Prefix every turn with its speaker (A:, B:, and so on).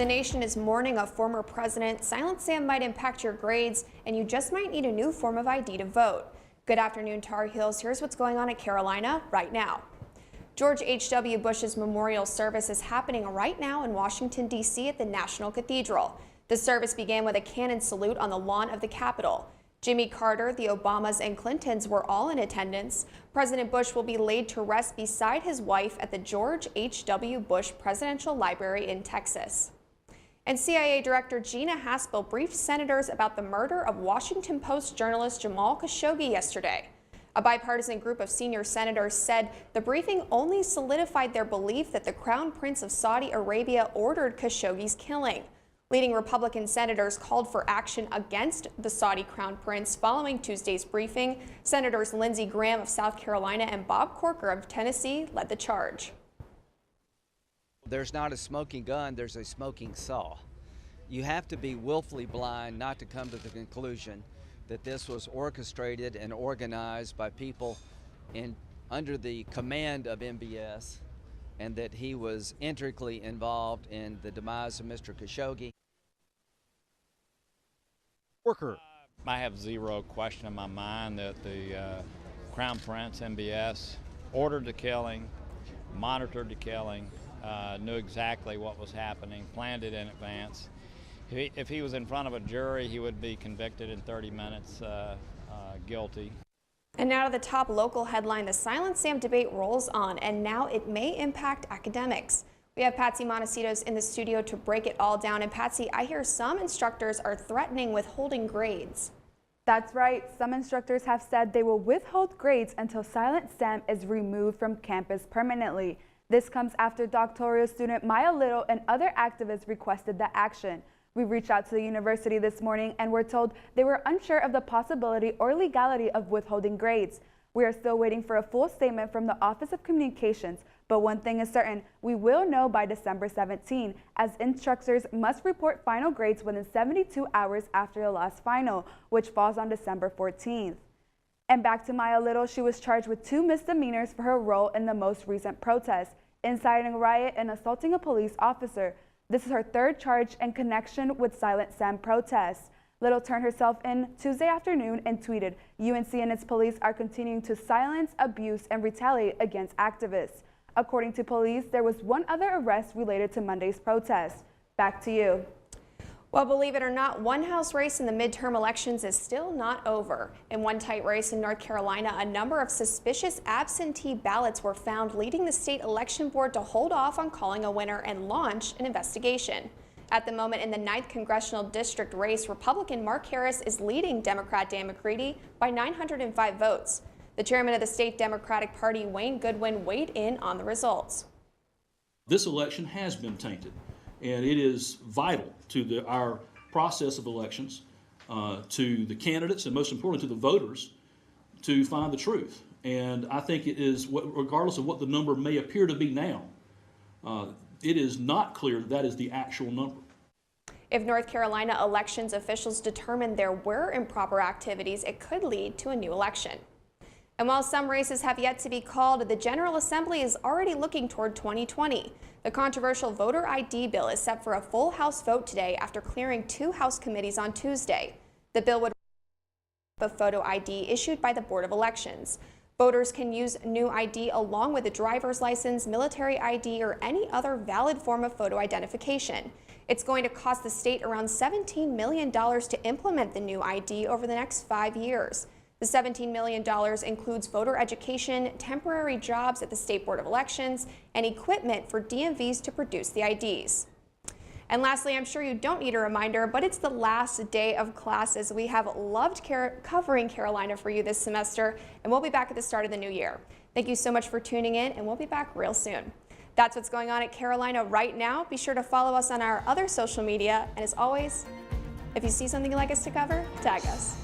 A: The nation is mourning a former president. Silent Sam might impact your grades, and you just might need a new form of ID to vote. Good afternoon, Tar Heels. Here's what's going on at Carolina right now. George H.W. Bush's memorial service is happening right now in Washington, D.C. at the National Cathedral. The service began with a cannon salute on the lawn of the Capitol. Jimmy Carter, the Obamas, and Clintons were all in attendance. President Bush will be laid to rest beside his wife at the George H.W. Bush Presidential Library in Texas. And CIA Director Gina Haspel briefed senators about the murder of Washington Post journalist Jamal Khashoggi yesterday. A bipartisan group of senior senators said the briefing only solidified their belief that the Crown Prince of Saudi Arabia ordered Khashoggi's killing. Leading Republican senators called for action against the Saudi Crown Prince following Tuesday's briefing. Senators Lindsey Graham of South Carolina and Bob Corker of Tennessee led the charge.
B: There's not a smoking gun, there's a smoking saw. You have to be willfully blind not to come to the conclusion that this was orchestrated and organized by people under the command of MBS, and that he was intricately involved in the demise of Mr. Khashoggi.
C: Worker. I have zero question in my mind that the Crown Prince, MBS, ordered the killing, monitored the killing, knew exactly what was happening, planned it in advance. If he was in front of a jury, he would be convicted in 30 minutes, guilty.
A: And now to the top local headline. The Silent Sam debate rolls on, and now it may impact academics. We have Patsy Montecitos in the studio to break it all down. And Patsy, I hear some instructors are threatening withholding grades.
D: That's right. Some instructors have said they will withhold grades until Silent Sam is removed from campus permanently. This comes after doctoral student Maya Little and other activists requested that action. We reached out to the university this morning and were told they were unsure of the possibility or legality of withholding grades. We are still waiting for a full statement from the Office of Communications, but one thing is certain, we will know by December 17, as instructors must report final grades within 72 hours after the last final, which falls on December 14th. And back to Maya Little, she was charged with 2 misdemeanors for her role in the most recent protest, inciting a riot and assaulting a police officer. This is her 3rd charge in connection with Silent Sam protests. Little turned herself in Tuesday afternoon and tweeted, "UNC and its police are continuing to silence, abuse, and retaliate against activists." According to police, there was one other arrest related to Monday's protest. Back to you.
A: Well, believe it or not, one House race in the midterm elections is still not over. In one tight race in North Carolina, a number of suspicious absentee ballots were found, leading the state election board to hold off on calling a winner and launch an investigation. At the moment in the 9th congressional district race, Republican Mark Harris is leading Democrat Dan McCready by 905 votes. The chairman of the state Democratic Party, Wayne Goodwin, weighed in on the results.
E: This election has been tainted, and it is vital to our process of elections, to the candidates, and most importantly to the voters, to find the truth. And I think it is, regardless of what the number may appear to be now, it is not clear that is the actual number.
A: If North Carolina elections officials determine there were improper activities, it could lead to a new election. And while some races have yet to be called, the General Assembly is already looking toward 2020. The controversial voter ID bill is set for a full House vote today after clearing 2 House committees on Tuesday. The bill would a photo ID issued by the Board of Elections. Voters can use new ID along with a driver's license, military ID, or any other valid form of photo identification. It's going to cost the state around $17 million to implement the new ID over the next 5 years. The $17 million includes voter education, temporary jobs at the State Board of Elections, and equipment for DMVs to produce the IDs. And lastly, I'm sure you don't need a reminder, but it's the last day of classes. We have loved covering Carolina for you this semester, and we'll be back at the start of the new year. Thank you so much for tuning in, and we'll be back real soon. That's what's going on at Carolina right now. Be sure to follow us on our other social media, and as always, if you see something you'd like us to cover, tag us.